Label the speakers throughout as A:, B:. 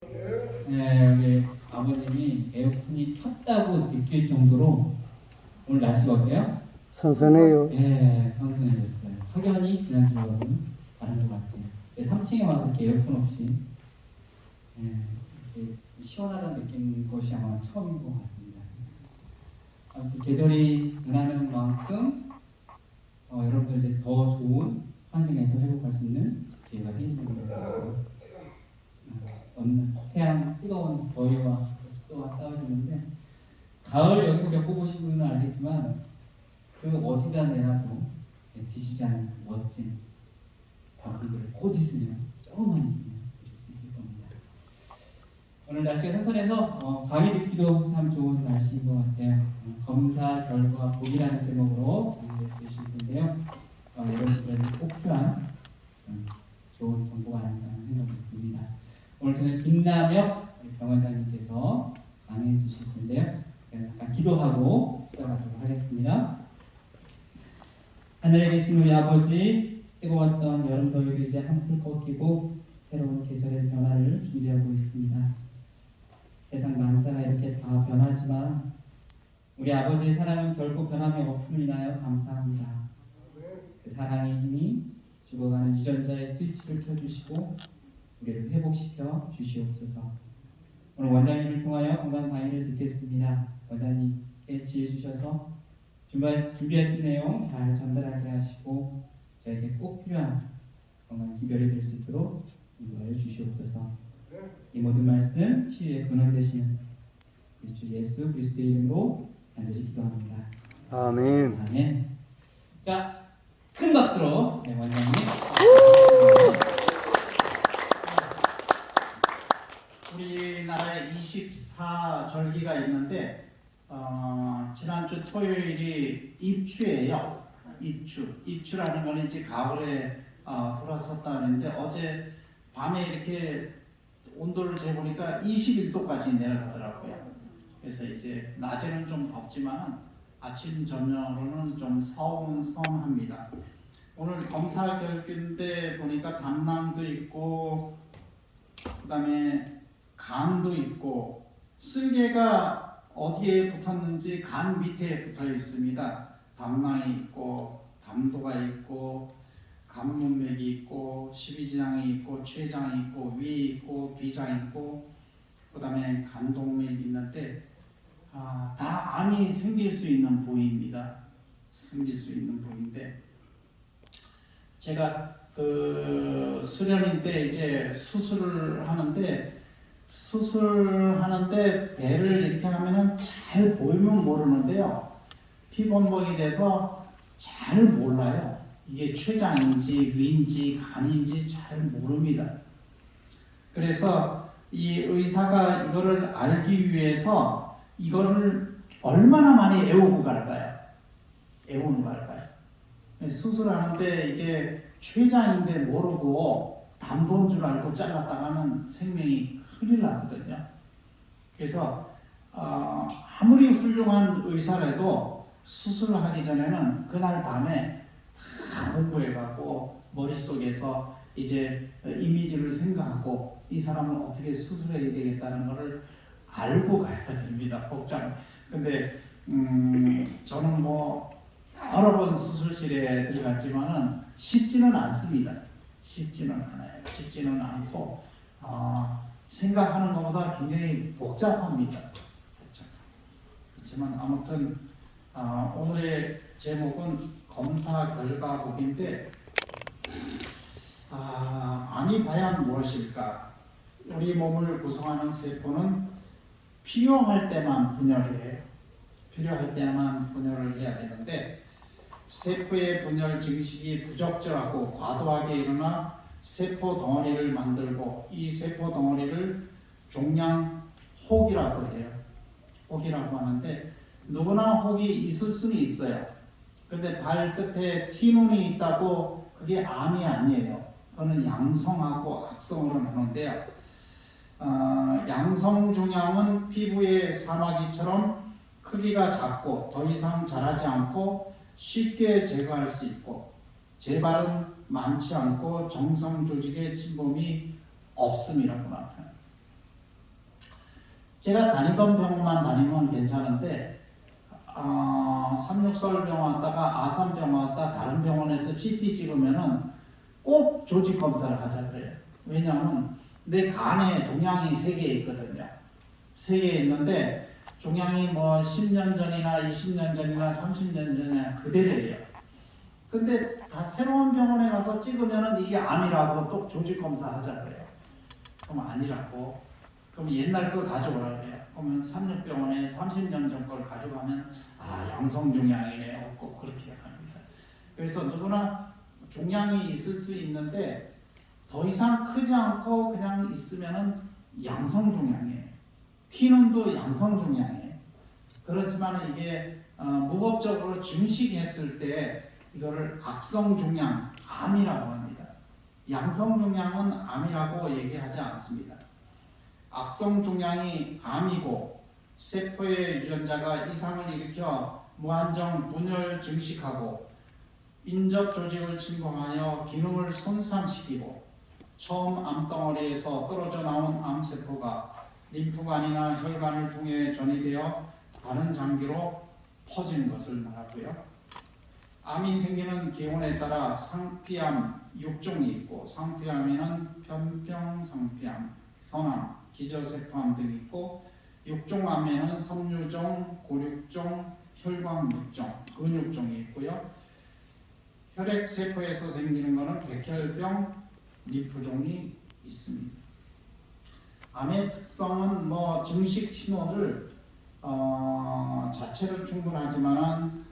A: 네, 여기 아버님이 에어컨이 켰다고 느낄 정도로 오늘 날씨가 어때요?
B: 선선해요.
A: 네, 선선해졌어요. 확연히 지난주하고는 다른 것 같아요. 3층에 와서 이렇게 에어컨 없이 이렇게 시원하다는 느낀 것이 아마 처음인 것 같습니다. 아무튼 계절이 변하는 만큼 여러분들 이제 더 좋은 환경에서 회복할 수 있는 기회가 생기는 것 같아요. 태양 뜨거운 더위와 습도와 싸우셨는데 가을 여기서 겪어보신 분은 알겠지만 그 어디다 내놔도 뒤지지 않는 멋진 바구니를 곧 있으면 조금만 있으면 보실 수 있을 겁니다. 오늘 날씨가 선선해서 강의 듣기도 참 좋은 날씨인 것 같아요. 검사 결과 보기라는 제목으로 강의를 들으실 텐데요. 여러분들에게 꼭 필요한 좋은 정보가 아닌가 하는 생각이 듭니다. 오늘 저녁 김남혁 병원장님께서 강의해 주실 텐데요. 잠깐 기도하고 시작하도록 하겠습니다. 하늘에 계신 우리 아버지, 뜨거웠던 여름 더위도 이제 한풀 꺾이고 새로운 계절의 변화를 준비하고 있습니다. 세상 만사가 이렇게 다 변하지만 우리 아버지의 사랑은 결코 변함이 없음을 인하여 감사합니다. 그 사랑의 힘이 죽어가는 유전자의 스위치를 켜주시고 우리를 회복시켜 주시옵소서. 오늘 원장님을 통하여 건강 강의를 듣겠습니다. 원장님께 지혜 주셔서 준비하신 내용 잘 전달하게 하시고 저에게 꼭 필요한 건강 기별이 될 수 있도록 인도하여 주시옵소서. 이 모든 말씀 치유의 근원 되시는 우리 주 예수 그리스도의 이름으로 간절히 기도합니다.
B: 아멘.
A: 아멘. 자, 큰 박수로 원장님.
C: 우리나라에 24절기가 있는데 지난주 토요일이 입추예요. 입추라는 거는 이제 가을에 돌아섰다는데 어제 밤에 이렇게 온도를 재보니까 21도까지 내려가더라고요. 그래서 이제 낮에는 좀 덥지만 아침 저녁으로는 좀 서운합니다. 오늘 검사 결과인데 보니까 담낭도 있고 그다음에 간도 있고 쓸개가 어디에 붙었는지 간 밑에 붙어 있습니다. 담낭이 있고 담도가 있고 간문맥이 있고 십이지장이 있고 췌장이 있고 위 있고 비장이 있고 그다음에 간동맥이 있는데 다 암이 생길 수 있는 부위입니다. 생길 수 있는 부위인데 제가 그 수련인 때 이제 수술을 하는데 배를 이렇게 하면은 잘 보이면 모르는데요. 피범벅이 돼서 잘 몰라요. 이게 췌장인지 위인지 간인지 잘 모릅니다. 그래서 이 의사가 이거를 알기 위해서 이거를 얼마나 많이 애우고 갈까요? 수술하는데 이게 췌장인데 모르고 담도인 줄 알고 잘랐다가는 생명이 큰일 나거든요. 그래서 아무리 훌륭한 의사라도 수술을 하기 전에는 그날 밤에 다 공부해가고 머릿속에서 이제 이미지를 생각하고 이 사람을 어떻게 수술해야 되겠다는 것을 알고 가야 됩니다. 복장. 근데 저는 뭐 여러 번 수술실에 들어갔지만은 쉽지는 않습니다. 쉽지는 않고 생각하는 것보다 굉장히 복잡합니다. 그렇지만 아무튼 오늘의 제목은 검사 결과 보기인데 암이 과연 무엇일까? 우리 몸을 구성하는 세포는 필요할 때만 분열해요. 필요할 때만 분열을 해야 되는데 세포의 분열 증식이 부적절하고 과도하게 일어나 세포 덩어리를 만들고 이 세포 덩어리를 종양 혹이라고 해요. 혹이라고 하는데 누구나 혹이 있을 수는 있어요. 근데 발끝에 티눈이 있다고 그게 암이 아니에요. 그거는 양성하고 악성으로 나누는데요. 양성 종양은 피부의 사마귀처럼 크기가 작고 더 이상 자라지 않고 쉽게 제거할 수 있고 재발은 많지 않고 정상 조직의 침범이 없음이라고 나타나요. 제가 다니던 병원만 다니면 괜찮은데 364 병원 왔다가 아산 병원 왔다 다른 병원에서 CT 찍으면은 꼭 조직 검사를 하자 그래요. 왜냐하면 내 간에 종양이 3개 있거든요. 3개 있는데 종양이 뭐 10년 전이나 20년 전이나 30년 전이나 그대로예요. 근데 다 새로운 병원에 가서 찍으면은 이게 암이라고 또 조직 검사 하자 그래요. 그럼 아니라고. 그럼 옛날 거 가져오라 그래요. 그러면 삼육병원에 30년 전 걸 가져가면 양성 종양이네 없고 그렇게 합니다. 그래서 누구나 종양이 있을 수 있는데 더 이상 크지 않고 그냥 있으면은 양성 종양이에요. 티는 또 양성 종양이에요. 그렇지만 이게 무법적으로 증식했을 때 이거를 악성 종양, 암이라고 합니다. 양성 종양은 암이라고 얘기하지 않습니다. 악성 종양이 암이고 세포의 유전자가 이상을 일으켜 무한정 분열 증식하고 인접 조직을 침범하여 기능을 손상시키고 처음 암덩어리에서 떨어져 나온 암세포가 림프관이나 혈관을 통해 전이되어 다른 장기로 퍼지는 것을 말하고요. 암이 생기는 기원에 따라 상피암 6종이 있고 상피암에는 편병 상피암, 선암, 기저세포암 등이 있고 6종 암에는 섬유종, 고륙종, 혈광육종, 근육종이 있고요. 혈액세포에서 생기는 것은 백혈병, 림프종이 있습니다. 암의 특성은 뭐 증식 신호를 자체는 충분하지만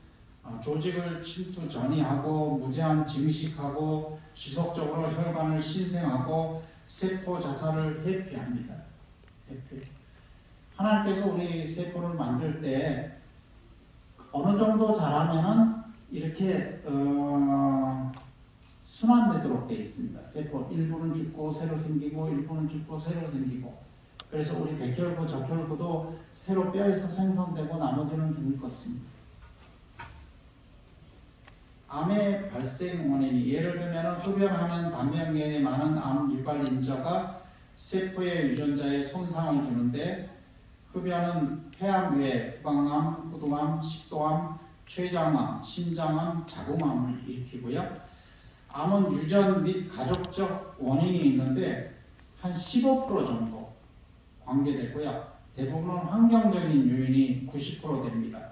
C: 조직을 침투 전이하고 무제한 증식하고 지속적으로 혈관을 신생하고 세포 자살을 회피합니다. 회피. 하나님께서 우리 세포를 만들 때 어느 정도 자라면은 이렇게 순환되도록 되어 있습니다. 세포 일부는 죽고 새로 생기고 일부는 죽고 새로 생기고. 그래서 우리 백혈구, 적혈구도 새로 뼈에서 생성되고 나머지는 죽을 것입니다. 암의 발생 원인이 예를 들면 흡연하면 단면계에 많은 암 유발 인자가 세포의 유전자에 손상을 주는데 흡연은 폐암 외에 구강암, 후두암, 식도암, 췌장암, 심장암, 자궁암을 일으키고요. 암은 유전 및 가족적 원인이 있는데 한 15% 정도 관계되고요. 대부분은 환경적인 요인이 90% 됩니다.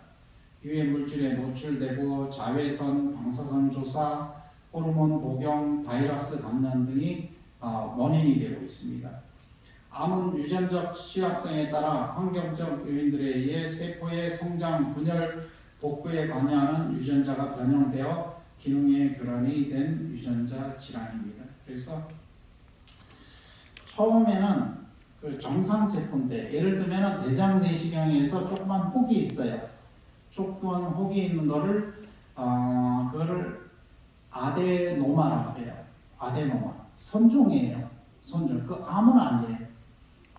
C: 유해 물질에 노출되고 자외선, 방사선 조사, 호르몬 복용, 바이러스 감염 등이 원인이 되고 있습니다. 암은 유전적 취약성에 따라 환경적 요인들에 의해 세포의 성장, 분열, 복구에 관여하는 유전자가 변형되어 기능의 교란이 된 유전자 질환입니다. 그래서 처음에는 그 정상세포인데 예를 들면 대장 내시경에서 조그만 혹이 있어요. 조그만 혹이 있는 거를 그거를 아데노마라고 해요. 아데노마. 선종이에요. 선종. 그 암은 아니에요.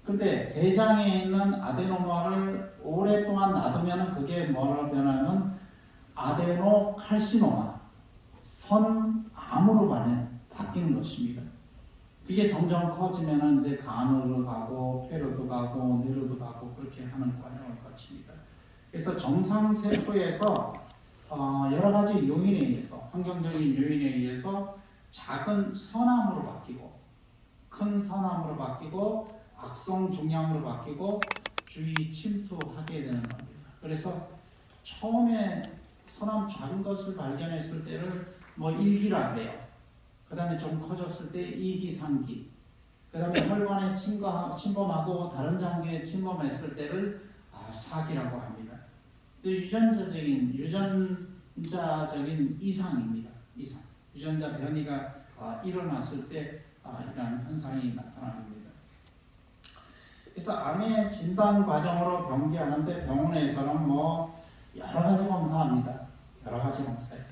C: 근데 대장에 있는 아데노마를 오랫동안 놔두면 그게 뭐라 변하면 아데노칼시노마, 선암으로 바뀌는 것입니다. 그게 점점 커지면 이제 간으로 가고 폐로도 가고 뇌로도 가고 그렇게 하는 과정을 거칩니다. 그래서 정상 세포에서 여러 가지 요인에 의해서 환경적인 요인에 의해서 작은 선암으로 바뀌고 큰 선암으로 바뀌고 악성 종양으로 바뀌고 주위 침투하게 되는 겁니다. 그래서 처음에 선암 작은 것을 발견했을 때를 뭐 1기라 그래요. 그 다음에 좀 커졌을 때 2기, 3기. 그 다음에 혈관에 침범하고 다른 장기에 침범했을 때를 4기라고 합니다. 유전자적인 이상입니다. 이상. 유전자 변이가 일어났을 때 이러한 현상이 나타납니다. 그래서 암의 진단 과정으로 병기하는데 병원에서는 뭐 여러 가지 검사합니다. 여러 가지 검사예요.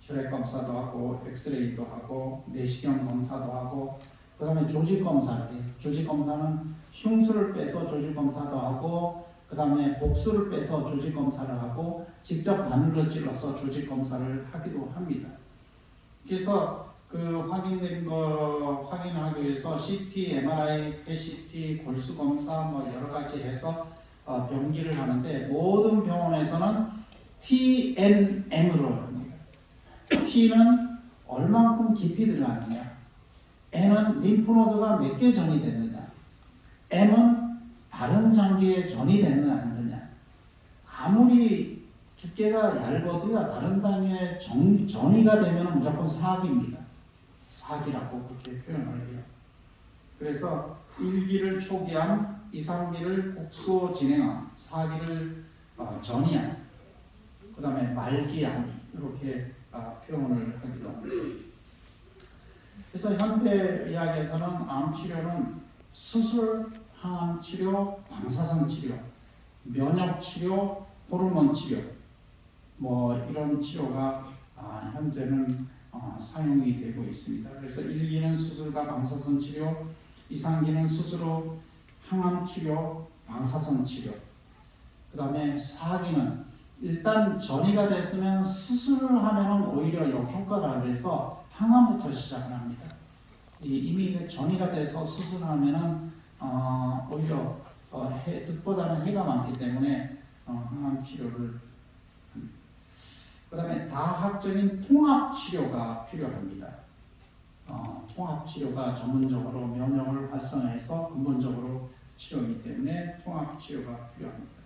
C: 혈액 검사도 하고 엑스레이도 하고 내시경 검사도 하고 그 다음에 조직 검사를 해요. 조직 검사는 흉수를 빼서 조직 검사도 하고 그 다음에 복수를 빼서 조직 검사를 하고 직접 바늘로 찔러서 조직 검사를 하기도 합니다. 그래서 그 확인된 거 확인하기 위해서 CT, MRI, PET, 골수 검사 뭐 여러 가지 해서 병기를 하는데 모든 병원에서는 TNM으로 합니다. T는 얼만큼 깊이 들어가느냐, N은 림프노드가 몇 개 전이 됐느냐, M은 다른 장기에 전이 됐느냐 안 되냐. 아무리 두께가 얇아도요 다른 장기에 전이가 되면 무조건 사기입니다. 사기라고 그렇게 표현을 해요. 그래서 1기를 초기암, 2, 3기를 국소 진행암, 4기를 전이암, 그 다음에 말기암 이렇게 표현을 하기도 합니다. 그래서 현대 의학에서는 암 치료는 수술, 항암 치료, 방사선 치료, 면역 치료, 호르몬 치료 뭐 이런 치료가 현재는 사용이 되고 있습니다. 그래서 1기는 수술과 방사선 치료, 2, 3기는 수술로 항암 치료, 방사선 치료, 그 다음에 4기는 일단 전이가 됐으면 수술을 하면 오히려 역효과라 그래서 항암부터 시작을 합니다. 이미 전이가 돼서 수술하면은 오히려 득보다는 해가 많기 때문에 항암 치료를 합니다. 그 다음에 다학적인 통합 치료가 필요합니다. 통합 치료가 전문적으로 면역을 활성화해서 근본적으로 치료이기 때문에 통합 치료가 필요합니다.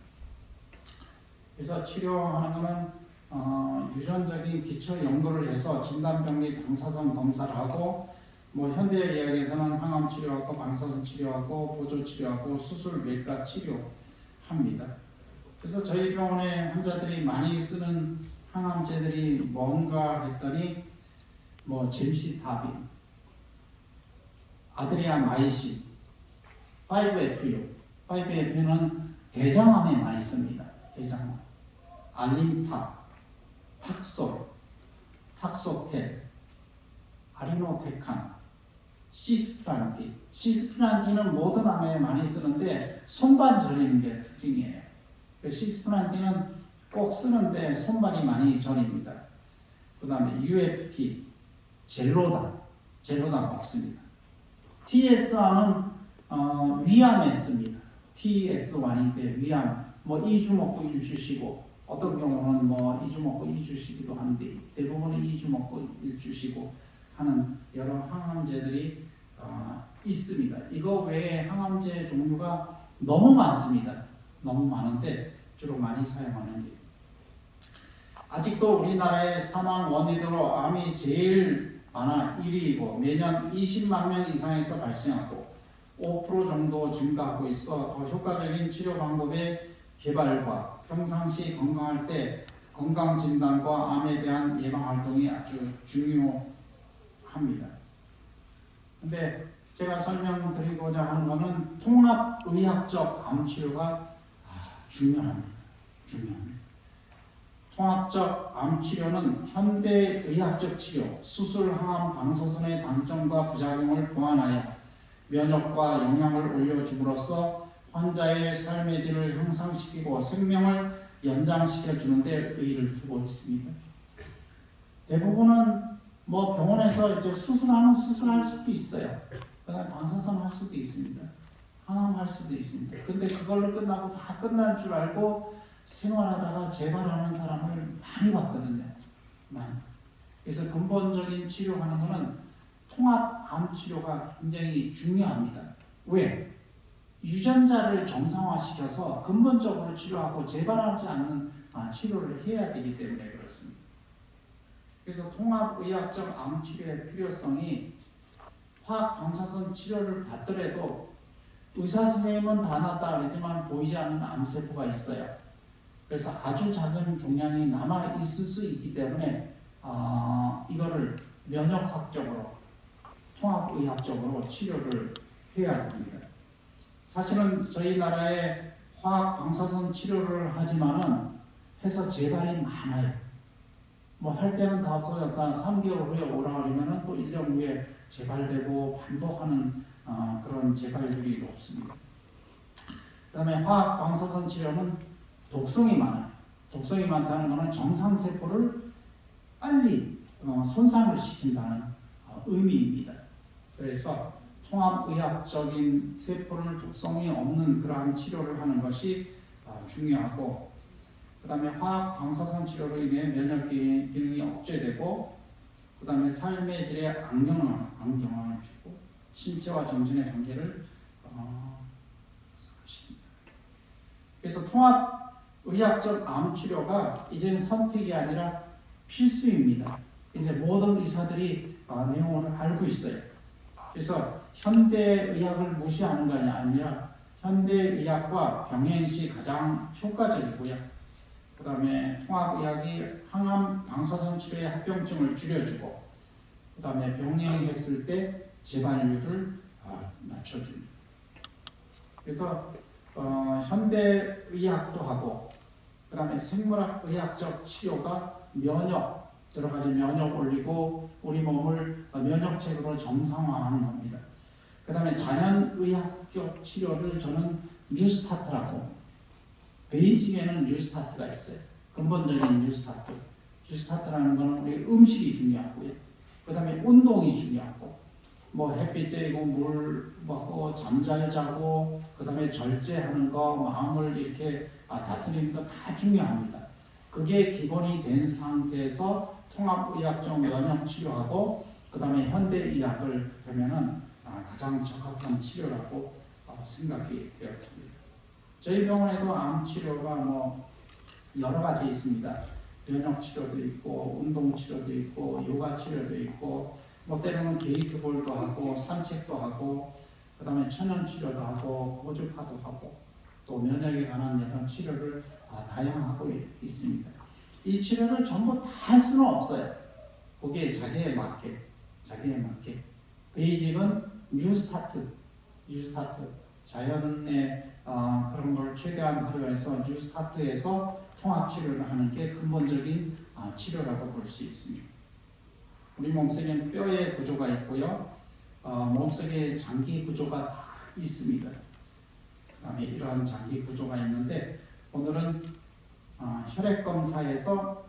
C: 그래서 치료하는 것은 유전적인 기초 연구를 해서 진단병리 방사선 검사를 하고 뭐 현대 의학에서는 항암 치료하고 방사선 치료하고 보조 치료하고 수술 외과 치료합니다. 그래서 저희 병원에 환자들이 많이 쓰는 항암제들이 뭔가 했더니 뭐 젬시타빈, 아드리아마이신, 5FU. 5FU는 대장암에 많이 씁니다. 대장암. 알림탑, 탁솔, 탁소텔, 아리노테칸, 시스프란틴. 시스프란틴은 모든 암에 많이 쓰는데 손발 저리는 게 특징이에요. 시스프란틴은 꼭 쓰는데 손발이 많이 저립니다. 그 다음에 UFT, 젤로다 먹습니다. TSR은 위암에 씁니다. TS1인데 위암, 뭐 2주 먹고 1주 쉬고 어떤 경우는 뭐 2주 먹고 2주 쉬기도 하는데 대부분은 2주 먹고 1주 쉬고 하는 여러 항암제들이 있습니다. 이거 외에 항암제 종류가 너무 많습니다. 너무 많은데 주로 많이 사용하는 게 아직도 우리나라의 사망 원인으로 암이 제일 많아 1위이고 매년 20만 명 이상에서 발생하고 5% 정도 증가하고 있어 더 효과적인 치료 방법의 개발과 평상시 건강할 때 건강진단과 암에 대한 예방활동이 아주 중요합니다. 근데 제가 설명드리고자 하는 것은 통합의학적 암치료가 중요합니다. 통합적 암치료는 현대의학적 치료, 수술, 항암, 방사선의 장점과 부작용을 보완하여 면역과 영양을 올려줌으로써 환자의 삶의 질을 향상시키고 생명을 연장시켜 주는데 의의를 두고 있습니다. 대부분은 뭐 병원에서 이제 수술할 수도 있어요. 그다음 방사선 할 수도 있습니다. 항암 할 수도 있습니다. 근데 그걸로 끝나고 다 끝날 줄 알고 생활하다가 재발하는 사람을 많이 봤거든요. 많이. 그래서 근본적인 치료하는 것은 통합 암 치료가 굉장히 중요합니다. 왜? 유전자를 정상화시켜서 근본적으로 치료하고 재발하지 않는 치료를 해야 되기 때문에 그렇습니다. 그래서 통합의학적 암 치료의 필요성이 화학 방사선 치료를 받더라도 의사 선생님은 다 낫다 그러지만 보이지 않는 암세포가 있어요. 그래서 아주 작은 종양이 남아 있을 수 있기 때문에 이거를 면역학적으로 통합의학적으로 치료를 해야 됩니다. 사실은 저희 나라에 화학 방사선 치료를 하지만은 해서 재발이 많아요. 뭐 할 때는 다 없어졌다 3개월 후에 오라 그러면은 또 1년 후에 재발되고 반복하는 그런 재발률이 높습니다. 그 다음에 화학 방사선 치료는 독성이 많아요. 독성이 많다는 것은 정상세포를 빨리 손상을 시킨다는 의미입니다. 그래서 통합의학적인 세포를 독성이 없는 그러한 치료를 하는 것이 중요하고, 그 다음에 화학 방사선 치료로 인해 면역 기능이 억제되고, 그 다음에 삶의 질에 안경을 주고 신체와 정신의 관계를 시킵니다. 그래서 통합의학적 암 치료가 이제는 선택이 아니라 필수입니다. 이제 모든 의사들이 내용을 알고 있어요. 그래서 현대의학을 무시하는 것이 아니라 현대의학과 병행시 가장 효과적이고요. 그 다음에 통합의학이 항암 방사선 치료의 합병증을 줄여주고, 그 다음에 병행했을 때 재발률을 낮춰줍니다. 그래서 현대의학도 하고, 그 다음에 생물학의학적 치료가 여러 가지 면역 올리고 우리 몸을 면역체계로 정상화하는 겁니다. 그 다음에 자연의학적 치료를 저는 뉴스타트라고, 베이징에는 뉴스타트가 있어요. 근본적인 뉴스타트. 뉴스타트라는 것은 우리 음식이 중요하고요. 그 다음에 운동이 중요하고, 햇빛 쬐고 물 먹고 잠 잘 자고, 그 다음에 절제하는 거, 마음을 이렇게 다스리는 거 다 중요합니다. 그게 기본이 된 상태에서 통합의학적 면역 치료하고, 그 다음에 현대의학을 되면은 가장 적합한 치료라고 생각이 되었습니다. 저희 병원에도 암 치료가 여러 가지 있습니다. 면역 치료도 있고, 운동 치료도 있고, 요가 치료도 있고, 때로는 게이트볼도 하고, 산책도 하고, 그 다음에 천연 치료도 하고, 고주파도 하고, 또 면역에 관한 여러 치료를 다양하고 있습니다. 이 치료를 전부 다 할 수는 없어요. 거기에 자기에 맞게. 베이직은 뉴스타트, 자연의 그런 걸 최대한 활용해서 뉴스타트에서 통합치료를 하는 게 근본적인 치료라고 볼 수 있습니다. 우리 몸속에는 뼈의 구조가 있고요, 몸속에 장기 구조가 다 있습니다. 그 다음에 이러한 장기 구조가 있는데, 오늘은 혈액 검사에서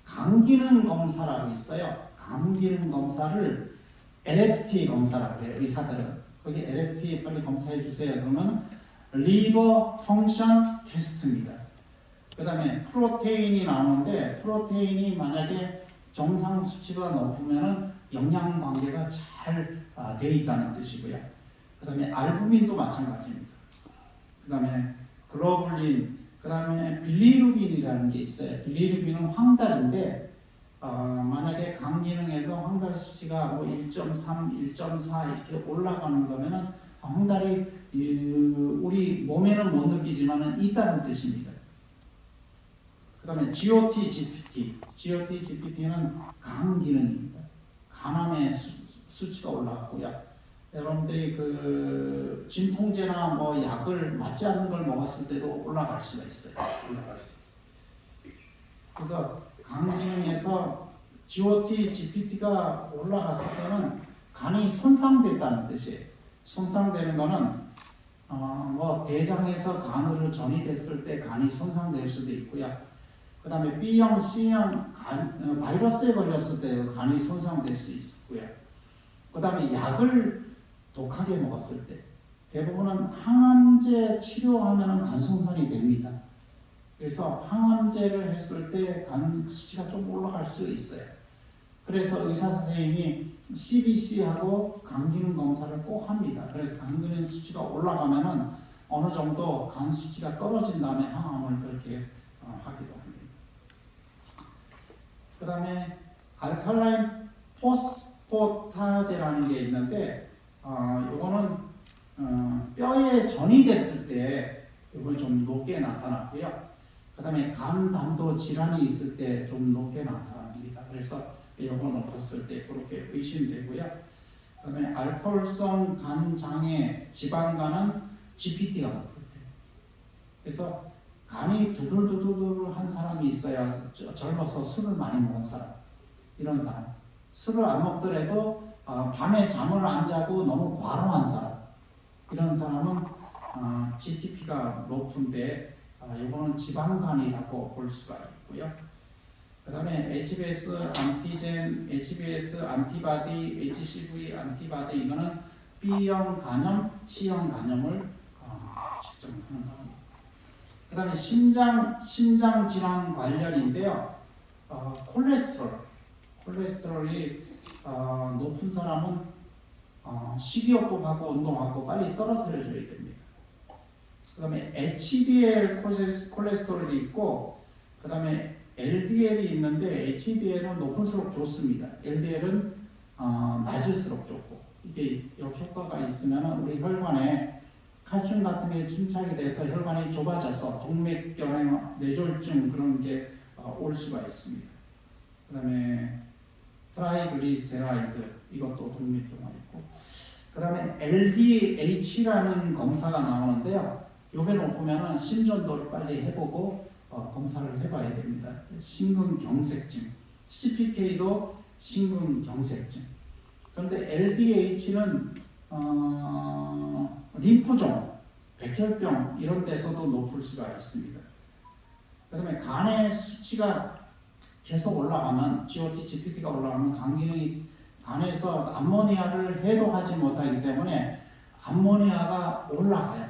C: 간기능 검사라고 있어요. 간기능 검사를 LFT 검사라고 해요. 의사들은 거기 LFT 빨리 검사해 주세요. 그러면 리버 펑션 테스트입니다. 그 다음에 프로테인이 나오는데, 프로테인이 만약에 정상 수치가 높으면 영양 관계가 잘 돼 있다는 뜻이고요. 그 다음에 알부민도 마찬가지입니다. 그 다음에 글로불린, 그 다음에 빌리루빈이라는 게 있어요. 빌리루빈은 황달인데, 만약에 간 기능에서 황달 수치가 1.3, 1.4 이렇게 올라가는 거면은 황달이 우리 몸에는 못 느끼지만은 있다는 뜻입니다. 그 다음에 GOT-GPT는 간 기능입니다. 간암의 수치가 올라가고요. 여러분들이 진통제나 약을 맞지 않는 걸 먹었을 때도 올라갈 수가 있어요. 그래서 간 기능에서 GOT-GPT가 올라갔을 때는 간이 손상됐다는 뜻이에요. 손상되는 거는 대장에서 간으로 전이됐을 때 간이 손상될 수도 있고요. 그 다음에 B형, C형 바이러스에 걸렸을 때 간이 손상될 수 있고요. 그 다음에 약을 독하게 먹었을 때, 대부분은 항암제 치료하면 간 손상이 됩니다. 그래서 항암제를 했을 때 간 수치가 좀 올라갈 수 있어요. 그래서 의사 선생님이 CBC하고 간 기능 검사를 꼭 합니다. 그래서 간 기능 수치가 올라가면은 어느 정도 간 수치가 떨어진 다음에 항암을 그렇게 하기도 합니다. 그 다음에 알칼라인 포스포타제라는 게 있는데, 요거는 뼈에 전이 됐을 때 이걸 좀 높게 나타났고요. 그 다음에 간 담도 질환이 있을 때 좀 높게 나타납니다. 그래서 이거 높았을 때 그렇게 의심되고요. 그 다음에 알코올성 간장애 지방간은 GPT가 높을 때. 그래서 간이 두들두들한 사람이 있어야, 젊어서 술을 많이 먹은 사람, 이런 사람, 술을 안 먹더라도 밤에 잠을 안 자고 너무 과로한 사람, 이런 사람은 GTP가 높은데, 이거는 지방간이라고 볼 수가 있고요. 그 다음에 HBS 안티젠, HBS 안티바디, HCV 안티바디 이거는 B형 간염, C형 간염을 측정하는 겁니다. 그 다음에 심장 질환 관련인데요. 콜레스테롤이 높은 사람은 식이요법하고 운동하고 빨리 떨어뜨려줘야 됩니다. 그 다음에 HDL 콜레스테롤이 있고 그 다음에 LDL이 있는데 HDL은 높을수록 좋습니다. LDL은 낮을수록 좋고 이게 역효과가 있으면 우리 혈관에 칼슘 같은 게 침착이 돼서 혈관이 좁아져서 동맥경화, 뇌졸중 그런 게 올 수가 있습니다. 그 다음에 트라이글리세라이드 이것도 동맥경화 있고 그 다음에 LDH라는 검사가 나오는데요. 요게 높으면 심전도를 빨리 해보고 검사를 해봐야 됩니다. 심근경색증, CPK도 심근경색증. 그런데 LDH는 림프종, 백혈병 이런 데서도 높을 수가 있습니다. 그 다음에 간의 수치가 계속 올라가면 GOT, GPT가 올라가면 간 기능이 간에서 암모니아를 해독하지 못하기 때문에 암모니아가 올라가요.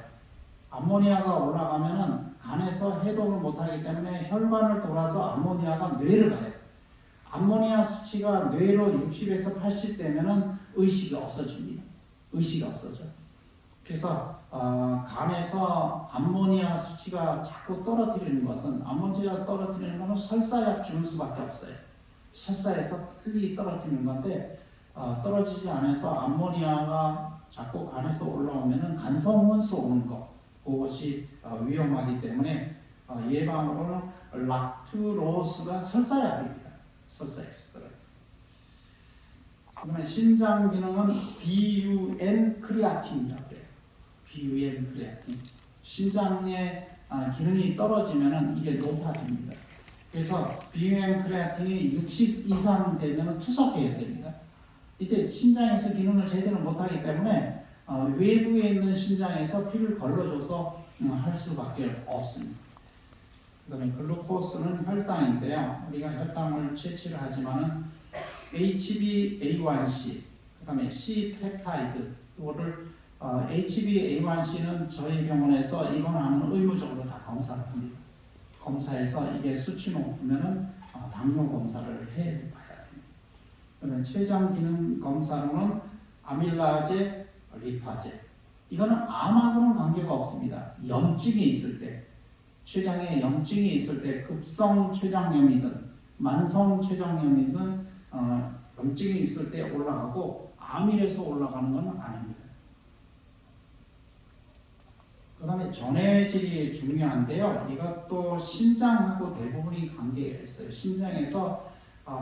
C: 암모니아가 올라가면은 간에서 해독을 못하기 때문에 혈관을 돌아서 암모니아가 뇌를 가요. 암모니아 수치가 뇌로 60에서 80 되면은 의식이 없어집니다. 의식이 없어져. 그래서 간에서 암모니아 수치가 자꾸 떨어뜨리는 것은 암모니아 떨어뜨리는 것은 설사약 주는 수밖에 없어요. 설사에서 빨리 떨어뜨리는 건데 떨어지지 않아서 암모니아가 자꾸 간에서 올라오면은 간성원소 오는 거 그것이 위험하기 때문에 예방으로는 락투로스가 설사약입니다. 설사엑스트라. 그러면 심장 기능은 BUN 크리아틴이라고 해요. BUN 크리아틴. 심장의 기능이 떨어지면은 이게 높아집니다. 그래서 BUN 크리아틴이 60 이상 되면 투석해야 됩니다. 이제 심장에서 기능을 제대로 못하기 때문에 외부에 있는 심장에서 피를 걸러줘서 할 수밖에 없습니다. 그 다음에 글루코스는 혈당인데요. 우리가 혈당을 채취를 하지만은 HbA1c, 그 다음에 C-펩타이드, 이거를 HbA1c는 저희 병원에서 입원하면 의무적으로 다 검사를 합니다. 검사해서 이게 수치 높으면은 당뇨 검사를 해봐야 됩니다. 그다음에 췌장 기능 검사로는 아밀라제, 리파제. 이거는 암하고는 관계가 없습니다. 염증이 있을 때, 췌장에 염증이 있을 때 급성 췌장염이든 만성 췌장염이든 염증이 있을 때 올라가고 암이라서 올라가는 건 아닙니다. 그 다음에 전해질이 중요한데요. 이것도 심장하고 대부분이 관계가 있어요. 심장에서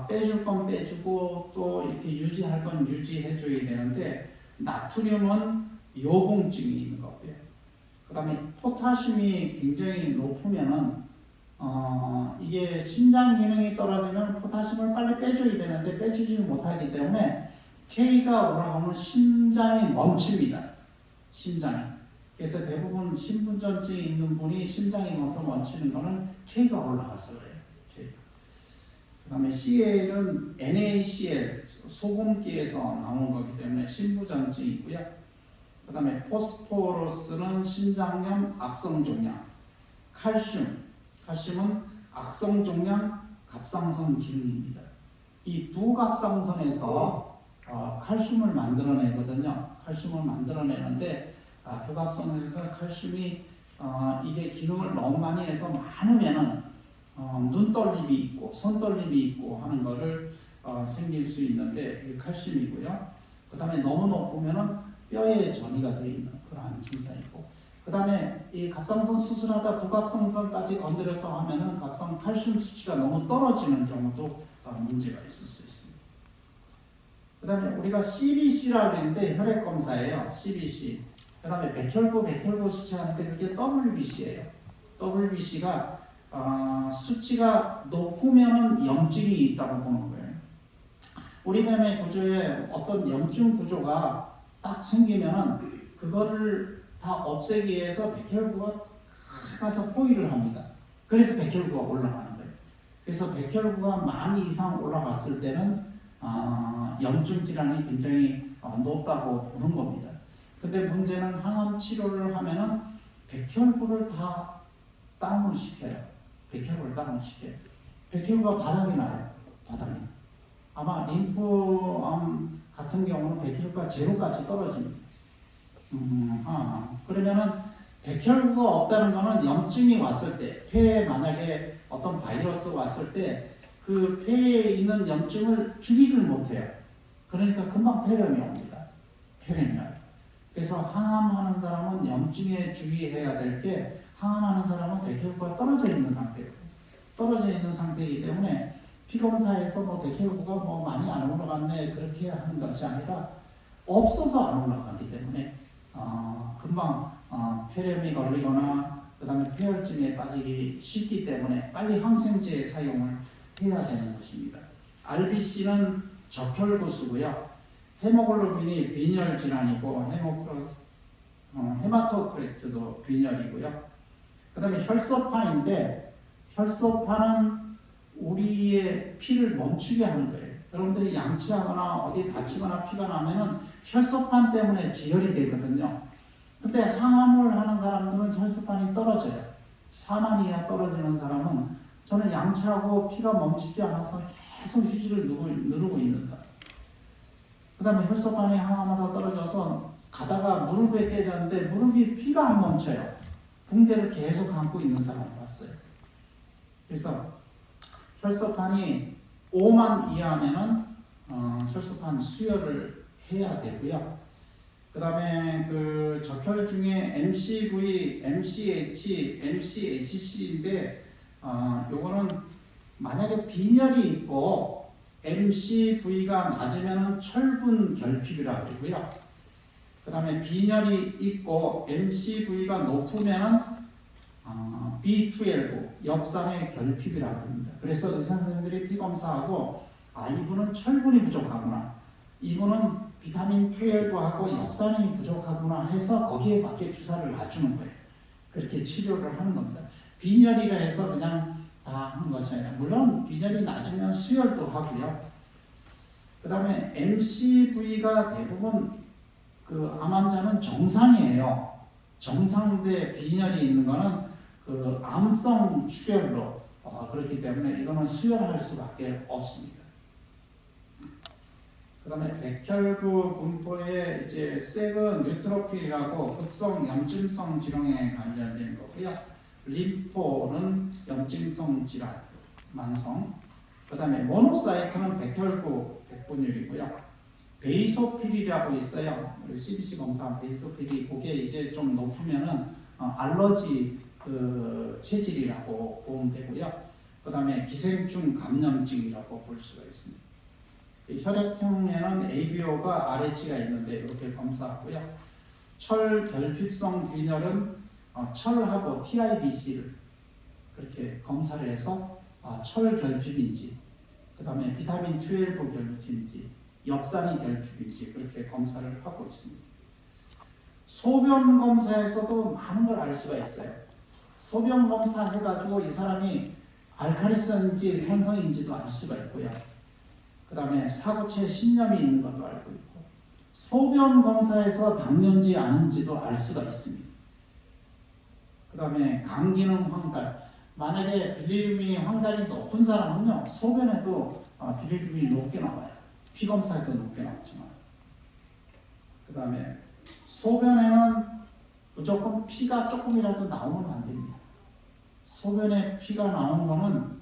C: 빼줄 건 빼주고 또 이렇게 유지할 건 유지해줘야 되는데 나트륨은 요공증이 있는 거고요. 그 다음에 포타슘이 굉장히 높으면은 이게 심장 기능이 떨어지면 포타슘을 빨리 빼줘야 되는데 빼주지 못하기 때문에 K가 올라가면 심장이 멈춥니다. 심장이. 그래서 대부분 심분전증이 있는 분이 심장이 멈추는 거는 K가 올라가서 그래요. 그 다음에 CL은 NaCl, 소금기에서 나오는 거기 때문에 심부전증이 있고요. 그 다음에 포스포러스는 심장염, 악성종양, 칼슘은 악성종양, 갑상선 기능입니다. 이 부갑상선에서 칼슘을 만들어내거든요. 칼슘을 만들어내는데 부갑상선에서 칼슘이 이게 기능을 너무 많이 해서 많으면은 눈떨림이 있고 손떨림이 있고 하는 거를 생길 수 있는데 이게 칼슘이고요. 그 다음에 너무 높으면은 뼈에 전이가 되어 있는 그러한 증상이 있고, 그 다음에 이 갑상선 수술하다 부갑상선까지 건드려서 하면은 칼슘 수치가 너무 떨어지는 경우도 문제가 있을 수 있습니다. 그 다음에 우리가 CBC라고 하는데 혈액 검사예요. CBC. 그 다음에 백혈구 수치하는데 그게 WBC예요. WBC가 수치가 높으면 염증이 있다고 보는 거예요. 우리 몸의 구조에 어떤 염증 구조가 딱 생기면 그거를 다 없애기 위해서 백혈구가 가서 포위를 합니다. 그래서 백혈구가 올라가는 거예요. 그래서 백혈구가 많이 이상 올라갔을 때는 염증 질환이 굉장히 높다고 보는 겁니다. 근데 문제는 항암 치료를 하면은 백혈구를 다 다운을 시켜요. 백혈구를 다운을 시켜요. 백혈구가 바닥이 나요. 바닥이. 아마 림프암 같은 경우는 백혈구가 제로까지 떨어집니다. 그러면은 백혈구가 없다는 거는 염증이 왔을 때, 폐에 만약에 어떤 바이러스가 왔을 때 그 폐에 있는 염증을 죽이질 못해요. 그러니까 금방 폐렴이 옵니다. 폐렴이 와요. 그래서 항암하는 사람은 염증에 주의해야 될 게, 항암하는 사람은 백혈구가 떨어져 있는 상태예요. 떨어져 있는 상태이기 때문에 피검사에서 뭐 백혈구가 뭐 많이 안 올라갔네 그렇게 하는 것이 아니라 없어서 안 올라가기 때문에 금방 폐렴이 걸리거나 그 다음에 폐혈증에 빠지기 쉽기 때문에 빨리 항생제 사용을 해야 되는 것입니다. RBC는 적혈구수고요. 헤모글로빈이 빈혈 질환이고 헤마토크레트도 빈혈이고요. 그 다음에 혈소판인데 혈소판은 우리의 피를 멈추게 하는 거예요. 여러분들이 양치하거나 어디 다치거나 피가 나면은 혈소판 때문에 지혈이 되거든요. 근데 항암을 하는 사람들은 혈소판이 떨어져요. 4만 이하 떨어지는 사람은 저는 양치하고 피가 멈추지 않아서 계속 휴지를 누르고 있는 사람. 그 다음에 혈소판이 항암하다 떨어져서 가다가 무릎에 깨졌는데 무릎이 피가 안 멈춰요. 붕대를 계속 감고 있는 사람을 봤어요. 그래서 혈소판이 5만 이하면은 혈소판 수혈을 해야 되고요. 그 다음에 그 적혈 중에 MCV, MCH, MCHC인데 요거는 만약에 빈혈이 있고 MCV가 낮으면은 철분 결핍이라고 그러고요. 그 다음에 빈혈이 있고 MCV가 높으면은 B12, 엽산의 결핍이라고 합니다. 그래서 의사 선생님들이 피 검사하고 이분은 철분이 부족하구나, 이분은 비타민 12하고 엽산이 부족하구나 해서 거기에 맞게 주사를 놔주는 거예요. 그렇게 치료를 하는 겁니다. 빈혈이라 해서 그냥 다 하는 것이 아니라, 물론 빈혈이 낮으면 수혈도 하고요. 그 다음에 MCV가 대부분 그 암 환자는 정상이에요. 정상대 빈혈이 있는 거는 그 암성 출혈로 그렇기 때문에 이거는 수혈할 수밖에 없습니다. 그 다음에 백혈구 분포에 이제 색은 뉴트로필이라고 급성 염증성 질환에 관련된 거고요. 림포는 염증성 질환, 만성. 그 다음에 모노사이트는 백혈구 백분율이고요. 베이소필이라고 있어요. 우리 CBC 검사한 베이소필이 그게 이제 좀 높으면은 알러지 그 체질이라고 보면 되고요. 그 다음에 기생충 감염증이라고 볼 수가 있습니다. 혈액형에는 ABO가 RH가 있는데 이렇게 검사하고요. 철 결핍성 빈혈은 철하고 TIBC를 그렇게 검사를 해서 철 결핍인지, 그 다음에 비타민 12 결핍인지, 엽산이 결핍인지 그렇게 검사를 하고 있습니다. 소변 검사에서도 많은 걸 알 수가 있어요. 소변 검사 해가지고 이 사람이 알칼리성인지 산성인지도 알 수가 있고요. 그 다음에 사구체 신염이 있는 것도 알고 있고, 소변 검사에서 당뇨인지 아닌지도 알 수가 있습니다. 그 다음에 간기능 황달, 만약에 빌리루빈이 황달이 높은 사람은요, 소변에도 빌리루빈이 높게 나와요. 피검사에도 높게 나오지만. 그 다음에 소변에는 무조건 피가 조금이라도 나오면 안 됩니다. 소변에 피가 나오는 거는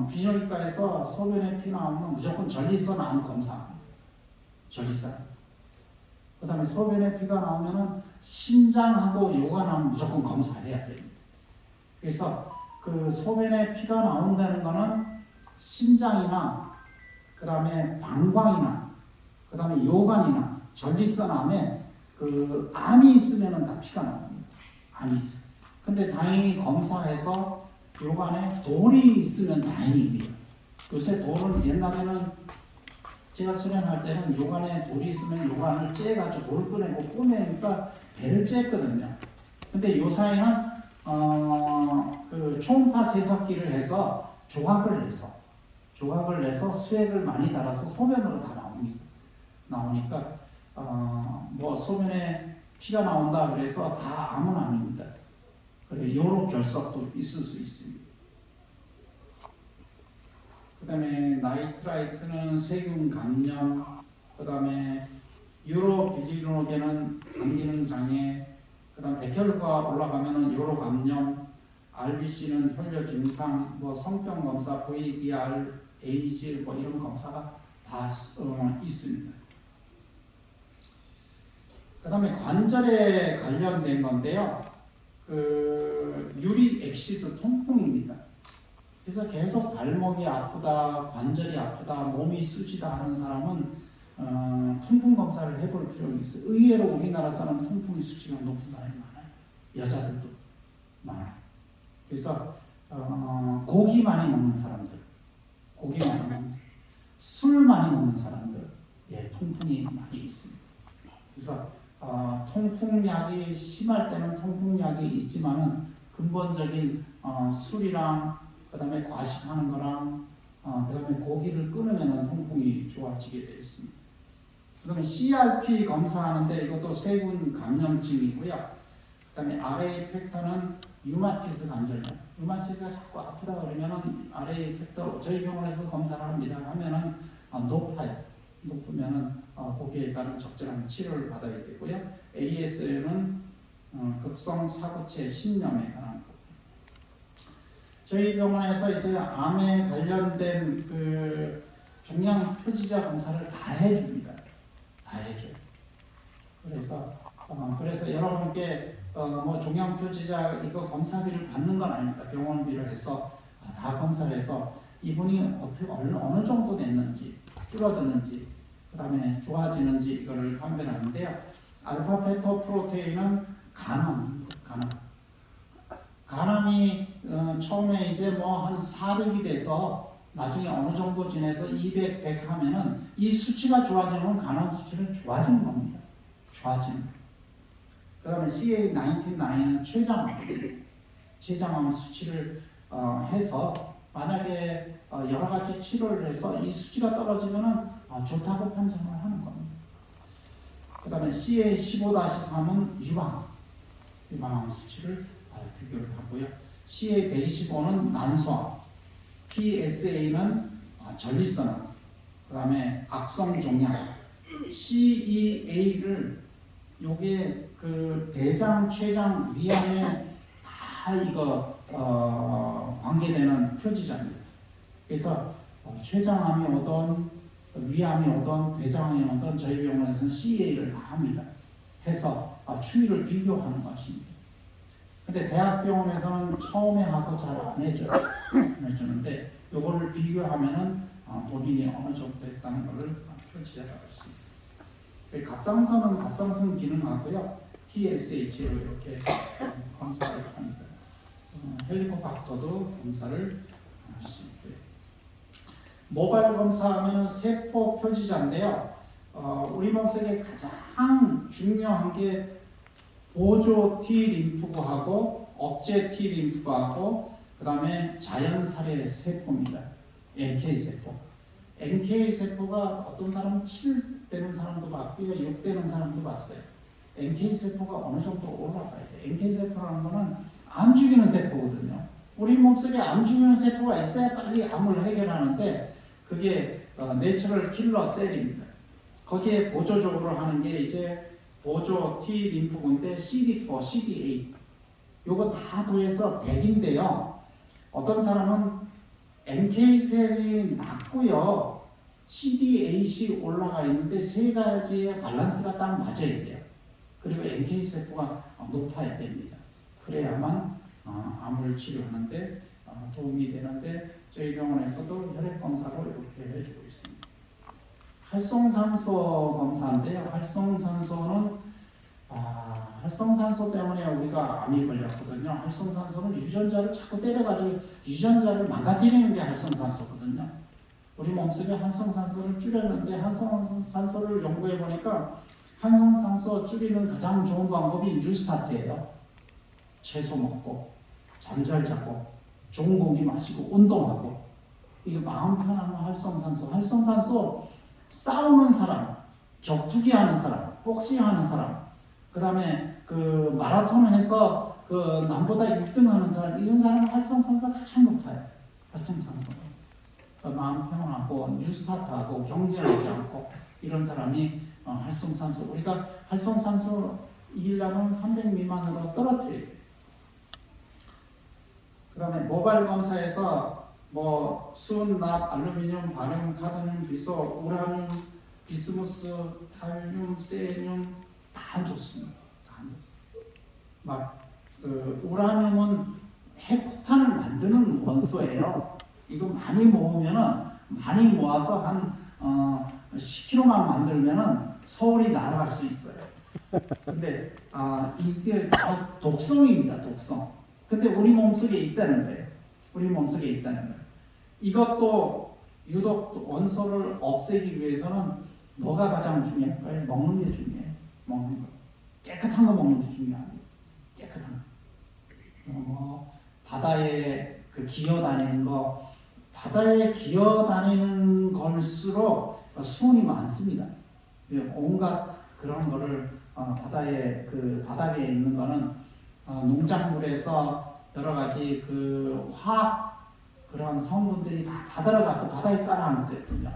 C: 비뇨기과에서 소변에 피 나오면 무조건 전립선 암 검사합니다. 전립선. 그 다음에 소변에 피가 나오면은 심장하고 요가 나오면 무조건 검사해야 됩니다. 그래서 그 소변에 피가 나온다는 거는 심장이나 그 다음에 방광이나 그 다음에 요관이나 전립선 암에 그 암이 있으면은 다 피가 나옵니다. 암이 있어요. 근데 다행히 검사해서 요관에 돌이 있으면 다행입니다. 요새 돌은 옛날에는 제가 수련할 때는 요관에 돌이 있으면 요관을 째가지고 돌 꺼내고 꼬매니까 배를 쬐거든요. 근데 요 사이는 그 초음파 세석기를 해서 조각을 내서 수액을 많이 달아서 소면으로 다 나오니까 뭐 소면에 피가 나온다 그래서 다 암은 아닙니다. 그래 요로 결석도 있을 수 있습니다. 그 다음에 나이트라이트는 세균 감염, 그 다음에 유로빌리루겐은 감기능 장애, 그 다음 백혈구가 올라가면은 요로 감염, RBC는 혈뇨 증상, 뭐 성병 검사, VDR, 에이즈 뭐 이런 검사가 다 있습니다. 그 다음에 관절에 관련된 건데요. 그 유릭 액시드 통풍입니다. 그래서 계속 발목이 아프다, 관절이 아프다, 몸이 쑤시다 하는 사람은 통풍 검사를 해볼 필요가 있어요. 의외로 우리나라 사람 통풍 수치가 높은 사람이 많아요. 여자들도 많아요. 그래서 고기 많이 먹는 사람들, 술 많이 먹는 사람들, 예, 통풍이 많이 있습니다. 그래서 통풍약이 심할 때는 통풍약이 있지만은 근본적인 술이랑 그다음에 과식하는 거랑 그다음에 고기를 끊으면 통풍이 좋아지게 되어 있습니다. 그다음에 CRP 검사하는데 이것도 세균 감염증이고요. 그다음에 RA 팩터는 류마티스 관절염. 류마티스가 자꾸 아프다 그러면은 RA 팩터 저희 병원에서 검사를 합니다. 하면은 높으면은 거기에 따른 적절한 치료를 받아야 되고요. AS는 급성 사구체 신염에 관한 거. 저희 병원에서 이제 암에 관련된 그 종양 표지자 검사를 다 해줍니다. 다 해줘요. 그래서 여러분께 뭐 종양 표지자 이거 검사비를 받는 건 아닙니다. 병원비를 해서 다 검사해서 이분이 어느 정도 됐는지 줄어드는지 그다음에 좋아지는지 이거를 판별하는데요. 알파 페토프로테인은 간암이 처음에 이제 뭐 한 400이 돼서 나중에 어느 정도 지내서 200, 100 하면은 이 수치가 좋아지면 간암 수치는 좋아지는 겁니다. 그 다음에 CA19-9은 췌장암 수치를 해서 만약에 여러 가지 치료를 해서 이 수치가 떨어지면은 좋다고 판정을 하는 겁니다. 그 다음에 CA15-3은 유방암 수치를 비교를 하고요. CA125는 난소암, PSA는 전립선암, 그 다음에 악성 종양, CEA를 요게 그 대장, 췌장, 위암에 다 이거 관계되는 표지자입니다. 그래서 췌장암이 오던 위암이 오던 대장암이 오던 저희 병원에서는 CEA를 다 합니다. 해서 추이를 비교하는 것입니다. 근데 대학병원에서는 처음에 하고 잘 안 해주는데 요거를 비교하면은 본인이 어느 정도 했다는 것을 표지자로 알 수 있습니다. 갑상선은 갑상선 기능하고요. TSH로 이렇게 검사를 합니다. 헬리코박터도 검사를 할 수 있고요. 모발 검사하면 세포 표지자인데요. 우리 몸속에 가장 중요한 게 보조 T 림프구하고 억제 T 림프구하고 그 다음에 자연살해 세포입니다. NK 세포. NK 세포가 어떤 사람은 7 되는 사람도 봤고요, 6 되는 사람도 봤어요. NK 세포가 어느 정도 올라가야 돼. NK 세포라는 거는 암 죽이는 세포거든요. 우리 몸속에 암 죽이는 세포가 있어야 빨리 암을 해결하는데 그게 내추럴 킬러 셀입니다. 거기에 보조적으로 하는 게 이제 보조 T 림프구인데 CD4, CD8 요거 다 더해서 100인데요. 어떤 사람은 NK셀이 낮고요. CD8이 올라가 있는데 세 가지의 밸런스가 딱 맞아야 돼요. 그리고 NK세포가 높아야 됩니다. 그래야만 암을 치료하는데 도움이 되는데 저희 병원에서도 혈액검사로 이렇게 해주고 있습니다. 활성산소 검사인데요. 활성산소 때문에 우리가 암이 걸렸거든요. 활성산소는 유전자를 자꾸 때려가지고 유전자를 망가뜨리는 게 활성산소거든요. 우리 몸속에 활성산소를 줄였는데 활성산소를 연구해 보니까 활성산소 줄이는 가장 좋은 방법이 뉴스타트예요. 채소 먹고 잠 잘 자고 좋은 공기 마시고 운동하고 이거 마음 편안한 활성산소. 활성산소 싸우는 사람, 격투기 하는 사람, 복싱 하는 사람, 그 다음에 그 마라톤을 해서 그 남보다 1등 하는 사람, 이런 사람은 활성산소가 가장 높아요. 활성산소. 마음 평안하고 뉴스타트하고 경쟁하지 않고 이런 사람이 활성산소. 우리가 활성산소 이기려면 300 미만으로 떨어뜨려야 돼요. 그 다음에 모바일 검사에서 뭐 순, 납, 알루미늄, 바륨, 카드뮴, 비소, 우라늄, 비스무스, 탈륨, 세늄 다 안 좋습니다. 다 안 좋습니다. 그 우라늄은 핵폭탄을 만드는 원소예요. 이거 많이 모으면은 많이 모아서 한 10kg만 만들면은 서울이 날아갈 수 있어요. 근데 이게 다 독성입니다. 독성. 근데 우리 몸속에 있다는 거예요. 우리 몸속에 있다는 거예요. 이것도 유독 원소를 없애기 위해서는 뭐가 가장 중요할까요? 먹는 게 중요해요. 먹는 거. 깨끗한 거 먹는 게 중요합니다. 깨끗한 거. 바다에 그 기어다니는 거, 바다에 기어다니는 걸수록 수온이 많습니다. 온갖 그런 거를 바다에 그 바닥에 있는 거는 농작물에서 여러 가지 그 화학 그런 성분들이 다 바다로 가서 바다에 깔아앉거든요.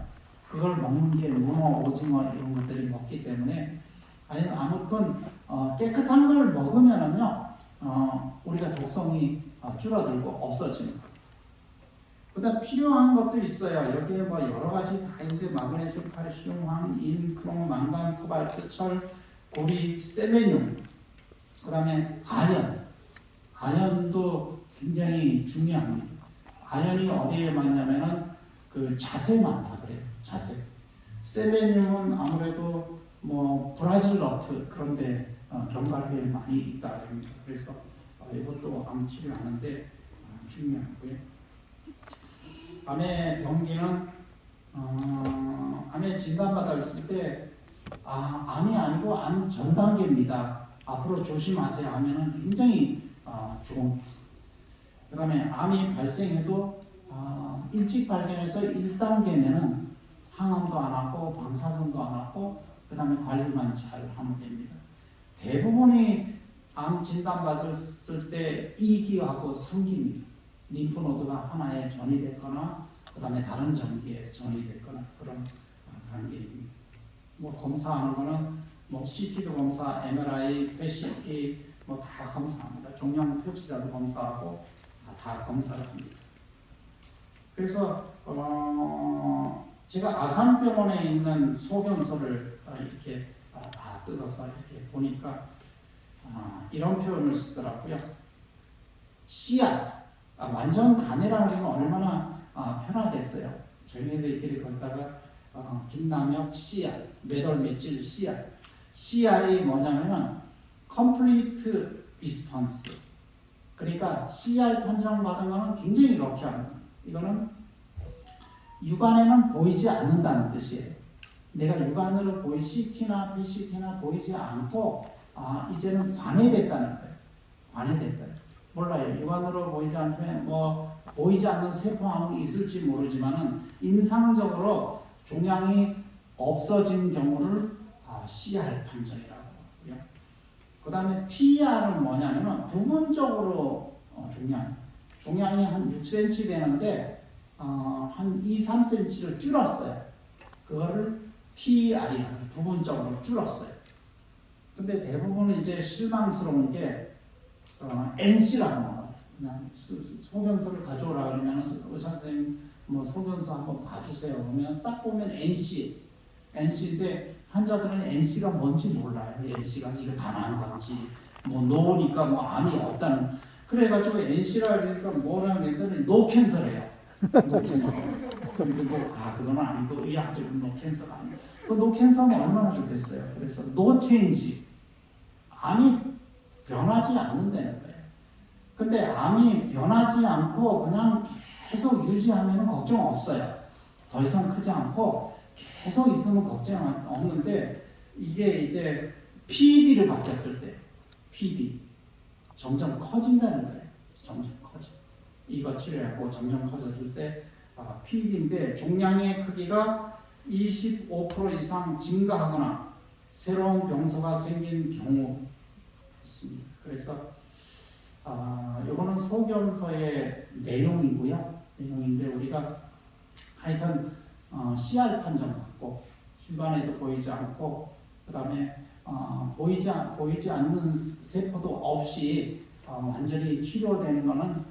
C: 그걸 먹는 게 문어, 오징어 이런 것들이 먹기 때문에 아무튼 깨끗한 걸 먹으면은요 우리가 독성이 줄어들고 없어집니다. 그다음 필요한 것도 있어요. 여기에 뭐 여러 가지 다 있는데 마그네슘, 칼슘, 황, 인, 크롬, 망간, 코발트, 철, 구리, 셀레늄. 그다음에 아연. 아연도 굉장히 중요합니다. 아연이 어디에 많냐면은 그 자세 많다 그래요. 자세. 셀레늄은 아무래도 뭐 브라질 너트 그런데 견과류에 많이 있다 그럽니다. 그래서 이것도 암 치료하는데 중요하고요. 암의 병기는 암에 진단받았을 때 암이 아니고 암 전 단계입니다. 앞으로 조심하세요 하면은 굉장히 좋은. 그다음에 암이 발생해도 일찍 발견해서 1단계면은 항암도 안 하고 방사선도 안 하고 그다음에 관리만 잘 하면 됩니다. 대부분이 암 진단받았을 때 2기하고 3기입니다. 림프노드가 하나에 전이 됐거나 그다음에 다른 전기에 전이 됐거나 그런 단계입니다. 뭐 검사하는 거는 뭐 CT도 검사, MRI, PET 뭐 다 검사합니다. 종양 표지자도 검사하고 다 검사를 합니다. 그래서 제가 아산병원에 있는 소견서를 이렇게 다 뜯어서 이렇게 보니까 이런 표현을 쓰더라고요. 씨앗. 완전 간이라는 건 얼마나 편하겠어요. 저희들끼리 걷다가 김남혁 씨앗, 몇월 며칠 씨앗. CR이 뭐냐면은 complete response. 그러니까 CR 판정받은 거는 굉장히 이렇게 합니다. 이거는 육안에는 보이지 않는다는 뜻이에요. 내가 육안으로 CT나 PCT나 보이지 않고 이제는 관해됐다는 거예요. 관해됐다. 몰라요. 육안으로 보이지 않으면 뭐 보이지 않는 세포암이 있을지 모르지만은 임상적으로 종양이 없어진 경우를 CR 판정이라고 하고요. 그 다음에 PR은 뭐냐면은 부분적으로 종양이 한 6cm 되는데 한 2, 3cm를 줄었어요. 그거를 PR이라고 부분적으로 줄었어요. 근데 대부분 이제 실망스러운 게 NC라고 나와요. 그냥 소견서를 가져오라 그러면 의사 선생님 뭐 소견서 한번 봐주세요. 그러면 딱 보면 NC인데 환자들은 NC가 뭔지 몰라요. NC가 이거 다 나은 건지 뭐 노니까 뭐 암이 없다는. 그래가지고 NC라 그러니까 뭐라고 했더니 노캔서래요. 노캔서. 그리고 그건 아니고 의학적으로 노캔서가 아니고 그 노캔서는 얼마나 좋겠어요. 그래서 노체인지. 암이 변하지 않는다는 거예요. 근데 암이 변하지 않고 그냥 계속 유지하면 걱정 없어요. 더 이상 크지 않고 계속 있으면 걱정 없는데 이게 이제 PD로 바뀌었을 때 PD 점점 커진다는 거예요. 점점 커져. 이거 치료하고 점점 커졌을 때 PED인데 종양의 크기가 25% 이상 증가하거나 새로운 병소가 생긴 경우 있습니다. 그래서 이거는 소견서의 내용인데 우리가 하여튼 CR 판정 받고 주변에도 보이지 않고 그 다음에 보이지 않는 세포도 없이 완전히 치료되는 것은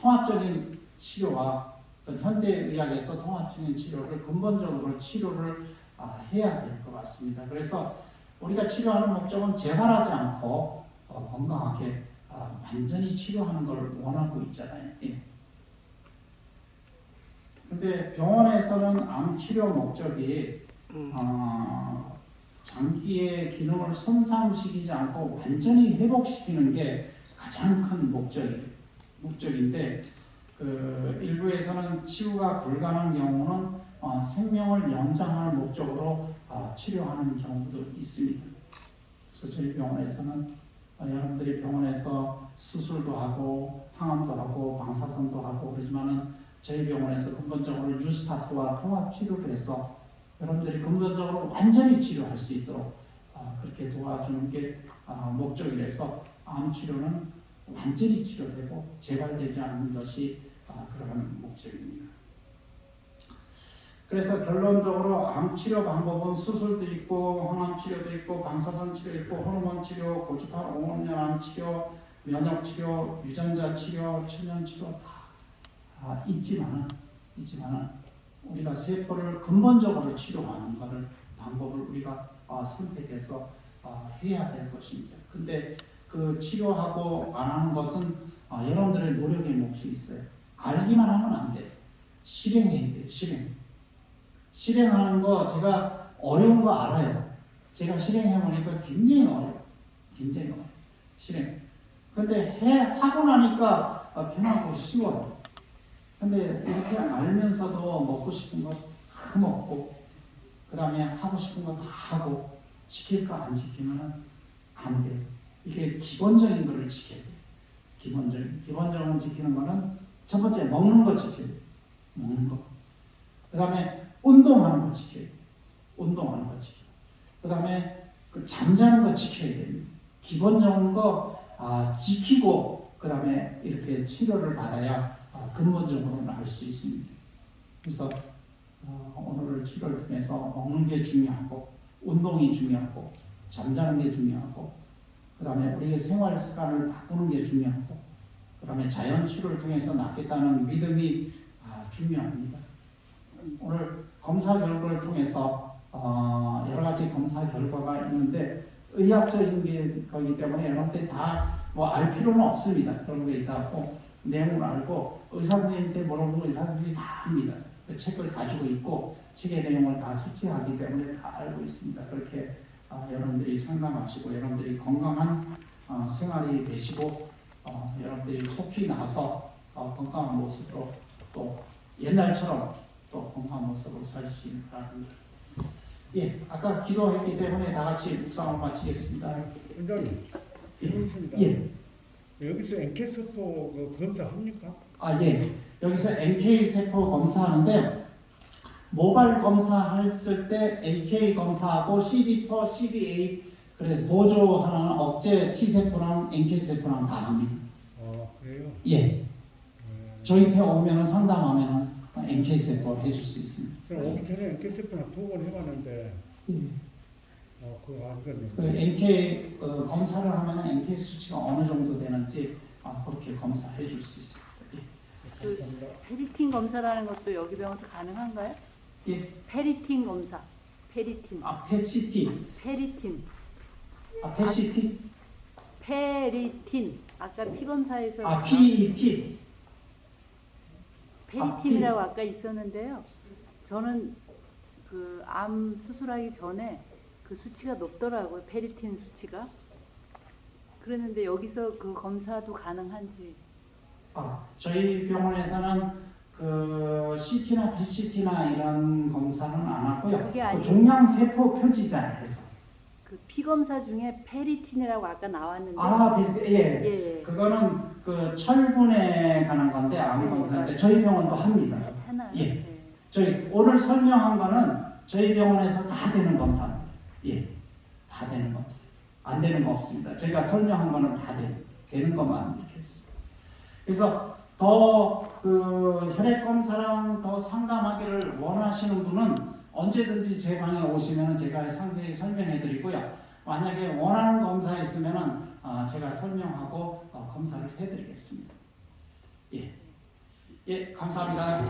C: 통합적인 치료와 현대의학에서 통합적인 치료를 근본적으로 치료를 해야 될 것 같습니다. 그래서 우리가 치료하는 목적은 재발하지 않고 건강하게 완전히 치료하는 걸 원하고 있잖아요. 예. 근데 병원에서는 암 치료 목적이 장기의 기능을 손상시키지 않고 완전히 회복시키는 게 가장 큰 목적인데 그 일부에서는 치유가 불가능한 경우는 생명을 연장하는 목적으로 치료하는 경우도 있습니다. 그래서 저희 병원에서는 여러분들이 병원에서 수술도 하고 항암도 하고 방사선도 하고 그러지만은 저희 병원에서 근본적으로 뉴스타트와 통합 치료를 해서 여러분들이 근본적으로 완전히 치료할 수 있도록 그렇게 도와주는 게 목적이라서 암 치료는 완전히 치료되고 재발되지 않는 것이 그런 목적입니다. 그래서 결론적으로 암 치료 방법은 수술도 있고 항암 치료도 있고 방사선 치료 있고 호르몬 치료, 고주파 옹호염 치료, 면역 치료, 유전자 치료, 천연 치료 다 있지만 우리가 세포를 근본적으로 치료하는 것을 방법을 우리가 선택해서 해야 될 것입니다. 근데 그 치료하고 안 하는 것은 여러분들의 노력의 몫이 있어요. 알기만 하면 안 돼. 실행해야 돼. 실행하는 거 제가 어려운 거 알아요. 제가 실행해 보니까 굉장히 어려워. 실행. 근데 하고 나니까 편하고 쉬워요. 근데 이렇게 알면서도 먹고 싶은 거 다 먹고 그 다음에 하고 싶은 거 다 하고 지킬 거 안 지키면 안 돼. 이게 기본적인 거를 지켜야 돼. 기본적으로 지키는 거는 첫 번째 먹는 거 지켜야 돼. 먹는 거. 그 다음에 운동하는 거 지켜야 돼. 그 다음에 그 잠자는 거 지켜야 됩니다. 기본적인 거 지키고 그 다음에 이렇게 치료를 받아야 근본적으로는 알 수 있습니다. 그래서 오늘 치료를 통해서 먹는 게 중요하고 운동이 중요하고 잠자는 게 중요하고 그 다음에 우리의 생활 습관을 바꾸는 게 중요하고 그 다음에 자연 치료를 통해서 낫겠다는 믿음이 중요합니다. 오늘 검사 결과를 통해서 여러 가지 검사 결과가 있는데 의학적인 게 거기 때문에 여러분들 다 뭐 알 필요는 없습니다. 그런 게 있다고 내용을 알고 의사 선생님한테 물어보면 의사 선생님이 다 합니다. 그 책을 가지고 있고 책의 내용을 다 숙지하기 때문에 다 알고 있습니다. 그렇게 여러분들이 상담하시고 여러분들이 건강한 생활이 되시고 여러분들이 속히 나서 건강한 모습으로 또 옛날처럼 또 건강한 모습으로 사시길 바랍니다. 예, 아까 기도했기 때문에 다 같이 묵상을 마치겠습니다.
B: 원장님, 그렇습니다.
C: 예.
B: 여기서 NK세포 검사합니까?
C: 예. 여기서 NK세포 검사하는데 모발 검사했을 때 AK 검사하고 CD4, CD8 그래서 보조하는 억제 T세포랑 NK세포랑 다 합니다.
B: 그래요?
C: 예. 저희한테 오면 상담하면 NK세포 해줄 수 있습니다.
B: 그럼 오기 전에 NK세포는 2번 해봤는데
C: 예.
B: 그거 아니거든요.
C: 그 NK 검사를 하면 NK 수치가 어느 정도 되는지 그렇게 검사해 줄 수 있습니다.
D: 그 페리틴 검사라는 것도 여기 병원에서 가능한가요?
C: 예.
D: 페리틴 검사. 페리틴.
C: PET-CT.
D: 페리틴.
C: PET-CT.
D: 페리틴. 아까 피 검사에서
C: PET.
D: 페리틴이라고 아까 있었는데요. 저는 그 암 수술하기 전에 그 수치가 높더라고요. 페리틴 수치가. 그랬는데 여기서 그 검사도 가능한지.
C: 저희 병원에서는 그 CT나 PET-CT나 이런 검사는 안 하고요.
D: 그게
C: 그
D: 아니고
C: 종양 세포 표지자에서
D: 그 그 피검사 중에 페리틴이라고 아까 나왔는데
C: 예.
D: 예.
C: 그거는 그 철분에 관한 건데 암 검사인데 저희 병원도 합니다.
D: 하나요?
C: 예.
D: 예.
C: 저희 오늘 설명한 거는 저희 병원에서 다 되는 검사입니다. 예, 다 되는 검사. 안 되는 거 없습니다. 저희가 설명한 거는 다 되는 것만 이렇게 했어요. 그래서 더 그 혈액 검사랑 더 상담하기를 원하시는 분은 언제든지 제 방에 오시면 제가 상세히 설명해 드리고요. 만약에 원하는 검사 있으면 제가 설명하고 검사를 해 드리겠습니다. 예, 감사합니다.